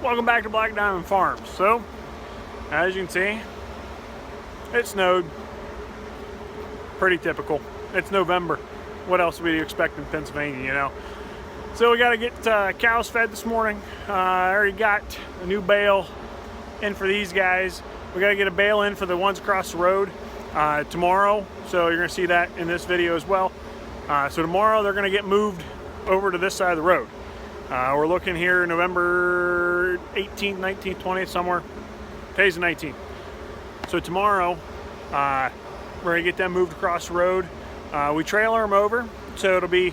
Welcome back to Black Diamond Farms. So, as you can see, it snowed. Pretty typical. It's November. What else would you expect in Pennsylvania, you know? So we got to get cows fed this morning. I already got a new bale in for these guys. We got to get a bale in for the ones across the road tomorrow. So you're going to see that in this video as well. So tomorrow they're going to get moved over to this side of the road. We're looking here November 18th, 19th, 20th, somewhere. Today's the 19th. So tomorrow, we're gonna get them moved across the road. We trailer them over, so it'll be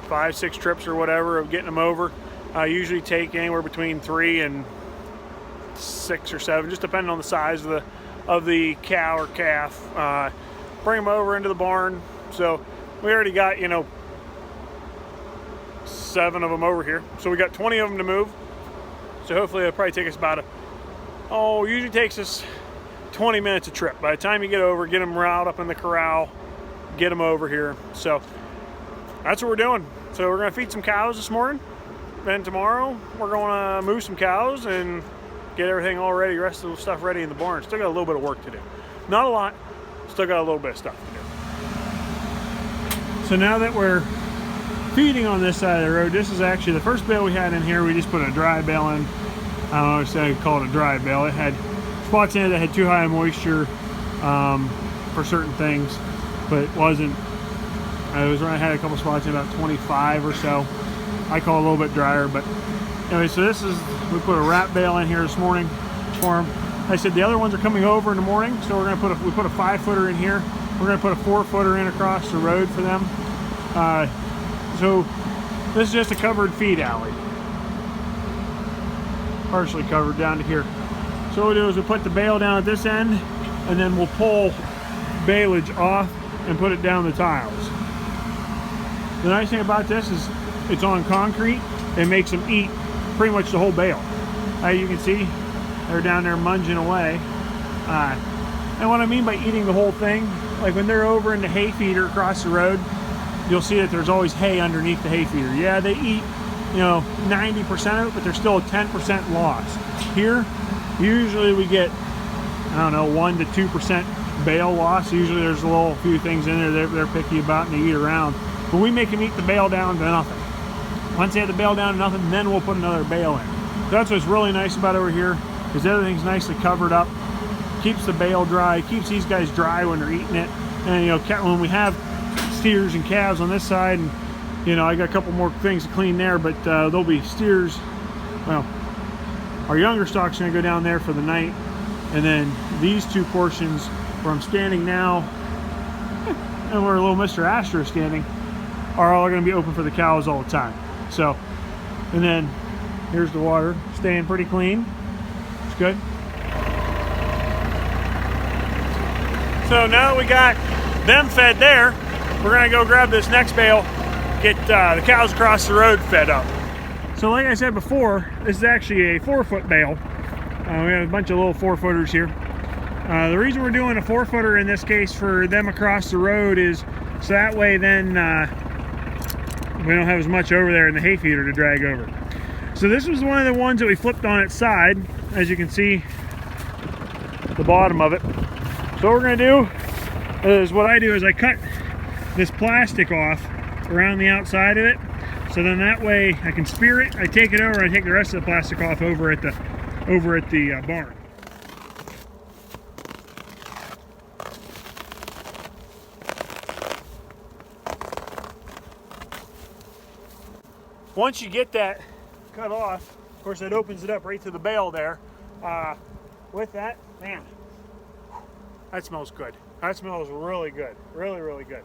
5-6 trips or whatever of getting them over. Usually take anywhere between 3 and 6 or 7, just depending on the size of the cow or calf. Bring them over into the barn. So we already got, 7 of them over here, so we got 20 of them to move. So hopefully it'll probably take us about usually takes us 20 minutes a trip. By the time you get over, get them riled up in the corral, get them over here. So that's what we're doing. So we're gonna feed some cows this morning, then tomorrow we're gonna move some cows and get everything all ready, the rest of the stuff ready in the barn. Still got a little bit of work to do. Not a lot, still got a little bit of stuff to do. So now that we're feeding on this side of the road, this is actually the first bale we had in here. We just put a dry bale in. I don't know if I call it a dry bale. It had spots in it that had too high moisture for certain things, but it wasn't. I had a couple spots in about 25 or so. I call it a little bit drier, but anyway. So this is, we put a wrap bale in here this morning for them. I said the other ones are coming over in the morning, so we put a 5-footer in here. We're gonna put a 4-footer in across the road for them. So this is just a covered feed alley, partially covered down to here. So what we do is we put the bale down at this end, and then we'll pull baleage off and put it down the tiles. The nice thing about this is it's on concrete. It makes them eat pretty much the whole bale. As you can see, they're down there munging away. And what I mean by eating the whole thing, like when they're over in the hay feeder across the road, you'll see that there's always hay underneath the hay feeder. Yeah, they eat, 90% of it, but there's still a 10% loss. Here, usually we get, 1 to 2% bale loss. Usually there's a few things in there they're picky about and they eat around. But we make them eat the bale down to nothing. Once they have the bale down to nothing, then we'll put another bale in. So that's what's really nice about over here, is everything's nicely covered up, keeps the bale dry, keeps these guys dry when they're eating it. And when we have steers and calves on this side, and I got a couple more things to clean there, but there'll be steers. Well, our younger stock's gonna go down there for the night, and then these two portions where I'm standing now and where little Mr. Astro is standing are all gonna be open for the cows all the time. So, and then here's the water staying pretty clean. It's good. So now that we got them fed there, we're gonna go grab this next bale, get the cows across the road fed up. So like I said before, this is actually a 4-foot bale. We have a bunch of little 4-footers here. The reason we're doing a 4-footer in this case for them across the road is so that way then we don't have as much over there in the hay feeder to drag over. So this was one of the ones that we flipped on its side. As you can see, the bottom of it. So what we're gonna do is, what I do is I cut this plastic off around the outside of it, so then that way I can spear it. I take it over, I take the rest of the plastic off over at the barn. Once you get that cut off, of course that opens it up right to the bale there. With that, man, that smells good. That smells really good, really good.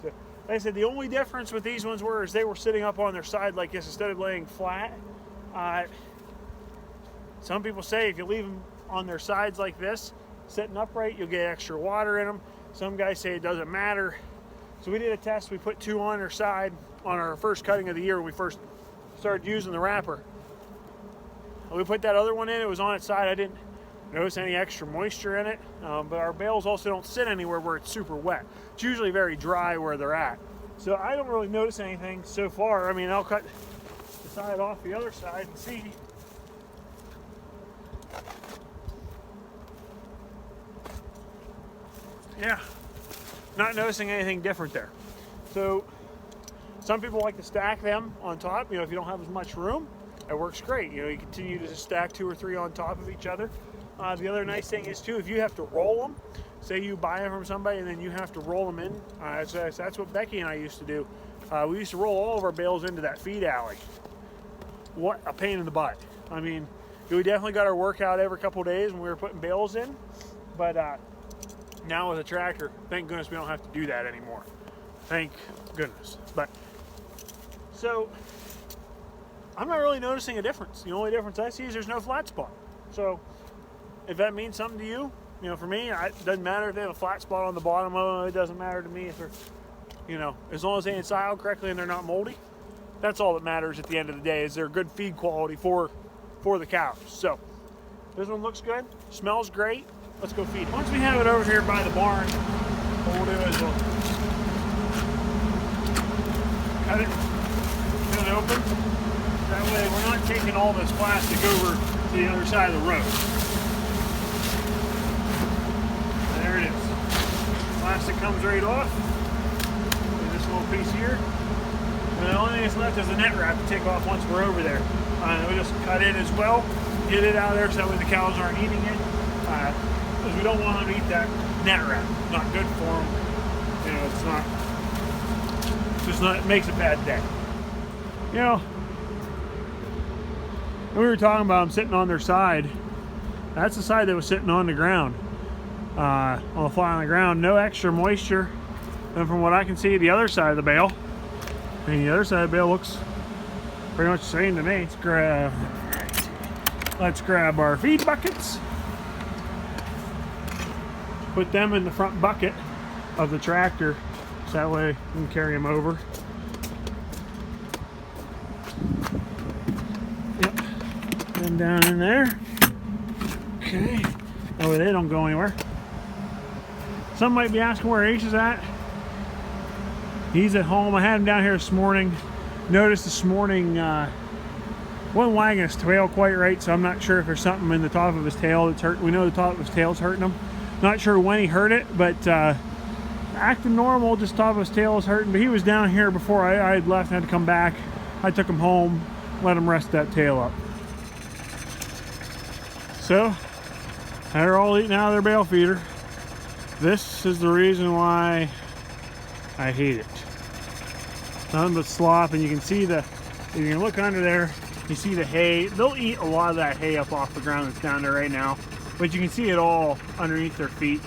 So, like I said, the only difference with these ones is they were sitting up on their side like this instead of laying flat. Some people say if you leave them on their sides like this, sitting upright, you'll get extra water in them. Some guys say it doesn't matter. So we did a test. We put 2 on their side on our first cutting of the year when we first started using the wrapper. We put that other one in, it was on its side. I didn't notice any extra moisture in it, but our bales also don't sit anywhere where it's super wet. It's usually very dry where they're at. So I don't really notice anything so far. I mean, I'll cut the side off the other side and see. yeah, not noticing anything different there. So some people like to stack them on top. You know, if you don't have as much room, it works great. You know, you continue to just stack 2 or 3 on top of each other. The other nice thing is too, if you have to roll them, say you buy them from somebody and then you have to roll them in, that's what Becky and I used to do. We used to roll all of our bales into that feed alley. What a pain in the butt. I mean, we definitely got our workout every couple of days when we were putting bales in, but now with a tractor, thank goodness we don't have to do that anymore. Thank goodness. But so I'm not really noticing a difference. The only difference I see is there's no flat spot. So if that means something to you, you know, for me, it doesn't matter if they have a flat spot on the bottom of them. It doesn't matter to me if they're, you know, as long as they styled correctly and they're not moldy. That's all that matters at the end of the day, is they're good feed quality for the cows. So this one looks good, smells great. Let's go feed it. Once we have it over here by the barn, what we'll do is we'll cut it open. That way we're not taking all this plastic over to the other side of the road. There it is. Plastic comes right off. And this little piece here. And the only thing that's left is the net wrap to take off once we're over there. We just cut it as well, get it out of there so that way the cows aren't eating it. Because we don't want them to eat that net wrap. Not good for them. You know, it makes a bad day. You know, we were talking about them sitting on their side. That's the side that was sitting on the ground. On the fly on the ground, no extra moisture. And from what I can see, the other side of the bale, and the other side of the bale looks pretty much the same to me. Let's grab our feed buckets. Put them in the front bucket of the tractor, so that way we can carry them over. Yep, them down in there. Okay, that way they don't go anywhere. Some might be asking where H is at. He's at home. I had him down here this morning. Noticed this morning wasn't wagging his tail quite right, so I'm not sure if there's something in the top of his tail that's hurt. We know the top of his tail's hurting him. Not sure when he hurt it, but acting normal, just top of his tail was hurting. But he was down here before I had left and had to come back. I took him home, let him rest that tail up. So they're all eating out of their bale feeder. This is the reason why I hate it. Nothing but slop, and you can see if you can look under there, you see the hay. They'll eat a lot of that hay up off the ground that's down there right now, but you can see it all underneath their feet.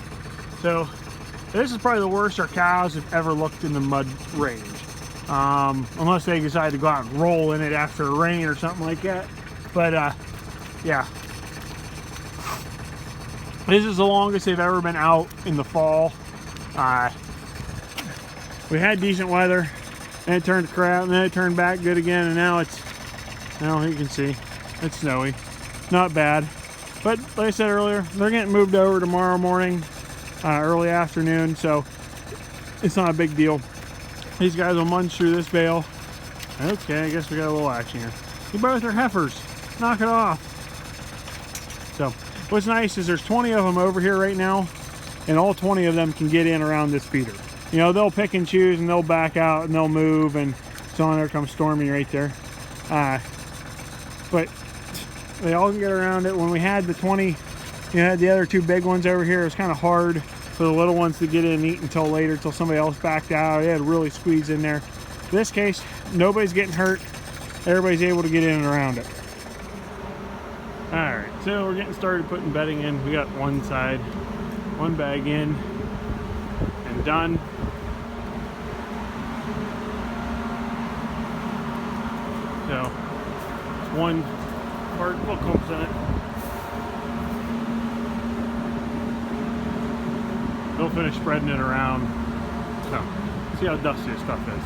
So this is probably the worst our cows have ever looked in the mud range. Unless they decide to go out and roll in it after a rain or something like that. But yeah. This is the longest they've ever been out in the fall. We had decent weather, and it turned to crap, and then it turned back good again, and now you can see, it's snowy. Not bad. But like I said earlier, they're getting moved over tomorrow morning, early afternoon, so it's not a big deal. These guys will munch through this bale. Okay, I guess we got a little action here. You both are heifers. Knock it off. So what's nice is there's 20 of them over here right now, and all 20 of them can get in around this feeder. You know, they'll pick and choose, and they'll back out, and they'll move, and so on. There comes Stormy right there. But they all can get around it. When we had the 20, you know, had the other 2 big ones over here, it was kind of hard for the little ones to get in and eat until later, until somebody else backed out. They had to really squeeze in there. In this case, nobody's getting hurt. Everybody's able to get in and around it. Alright, so we're getting started putting bedding in. We got one side, one bag in, and done. So, one part, what comes in it. They'll finish spreading it around. So, see how dusty this stuff is.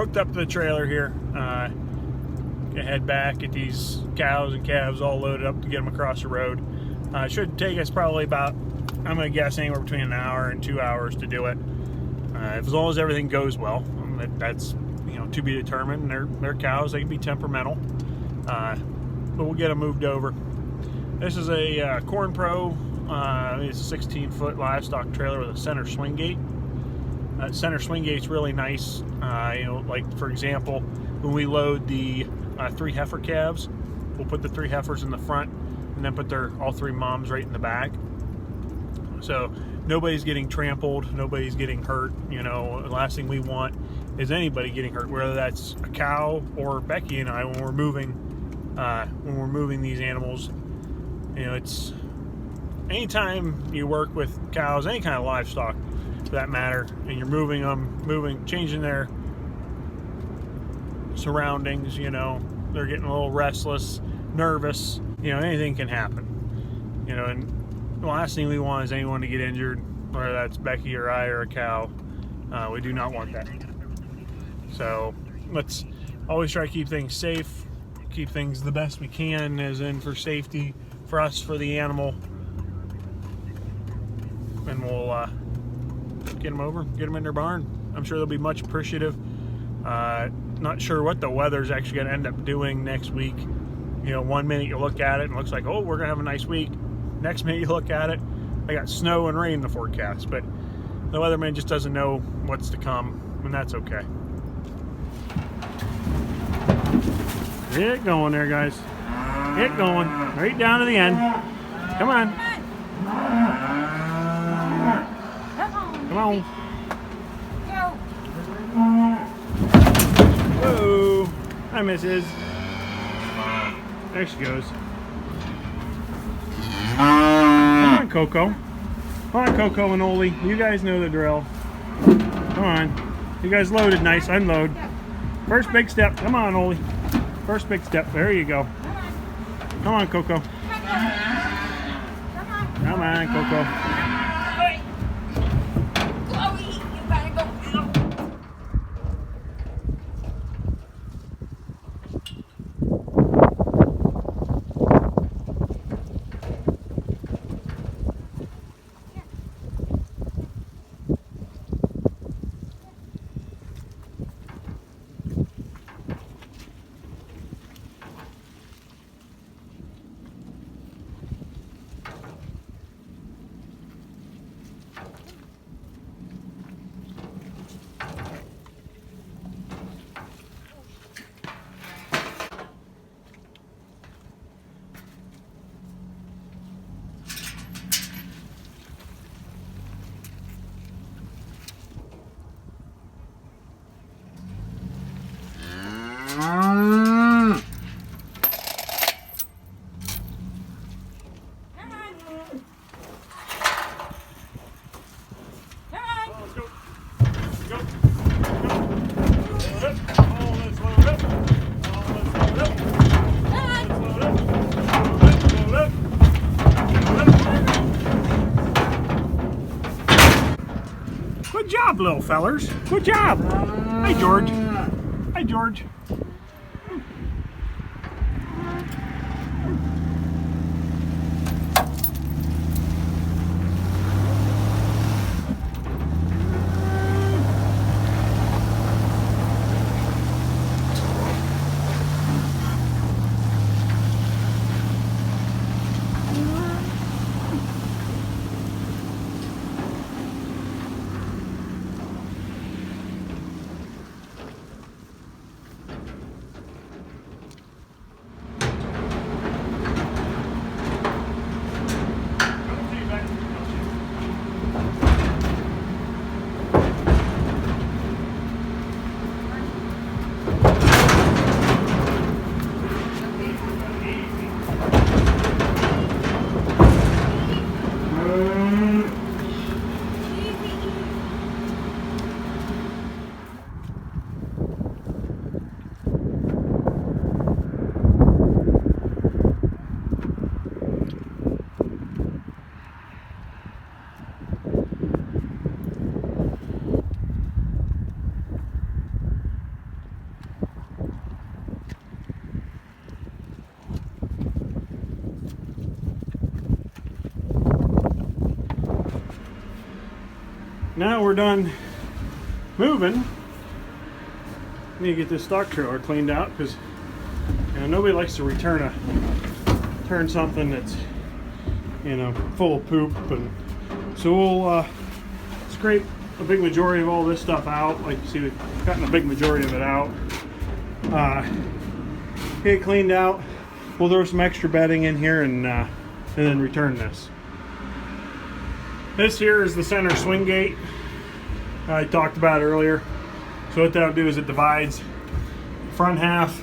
hooked up to the trailer here. Gonna head back, get these cows and calves all loaded up to get them across the road. It should take us probably about, I'm gonna guess, anywhere between an hour and 2 hours to do it. As long as everything goes well. That's, you know, to be determined. They're cows, they can be temperamental, but we'll get them moved over. This is a Corn Pro. It's a 16-foot livestock trailer with a center swing gate. Center swing gate's really nice. You know, like for example, when we load the 3 heifer calves, we'll put the 3 heifers in the front and then put all 3 moms right in the back. So nobody's getting trampled, nobody's getting hurt. You know, the last thing we want is anybody getting hurt, whether that's a cow or Becky and I when we're moving these animals. You know, it's anytime you work with cows, any kind of livestock for that matter, and you're moving them, changing their surroundings, you know, they're getting a little restless, nervous, you know, anything can happen. You know, and the last thing we want is anyone to get injured, whether that's Becky or I or a cow. We do not want that. So let's always try to keep things safe, keep things the best we can, as in for safety, for us, for the animal, and we'll get them over, get them in their barn. I'm sure they'll be much appreciative. Not sure what the weather's actually going to end up doing next week. You know, one minute you look at it and it looks like, oh, we're going to have a nice week. Next minute you look at it, I got snow and rain in the forecast. But the weatherman just doesn't know what's to come, and that's okay. Get it going there, guys. Get going. Right down to the end. Come on. Come on. Whoa. Hi, Mrs. There she goes. Come on, Coco. Come on, Coco and Oli. You guys know the drill. Come on. You guys loaded nice. Unload. First big step. Come on, Oli. First big step. There you go. Come on, Coco. Come on, Coco. Good job, little fellers. Good job. Hi, George. Hi, George. Now we're done moving. Need to get this stock trailer cleaned out because nobody likes to return something that's full of poop. And so we'll scrape a big majority of all this stuff out. Like you see, we've gotten a big majority of it out. Get it cleaned out. We'll throw some extra bedding in here and then return this. This here is the center swing gate I talked about earlier. So what that'll do is it divides the front half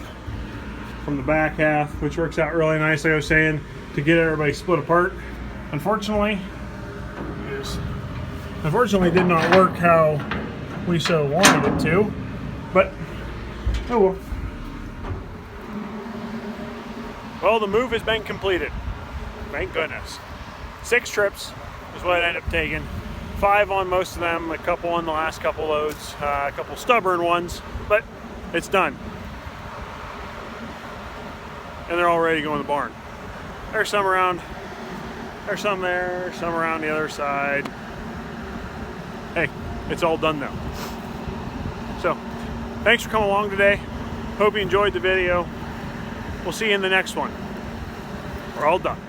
from the back half, which works out really nice, like I was saying, to get everybody split apart. Unfortunately, it did not work how we so wanted it to, but oh well. Well, the move has been completed. Thank goodness. 6 trips is what I ended up taking. 5 on most of them, a couple on the last couple loads, a couple stubborn ones, but it's done. And they're all ready to go in the barn. There's some around, there's some there, some around the other side. Hey, it's all done now. So, thanks for coming along today. Hope you enjoyed the video. We'll see you in the next one. We're all done.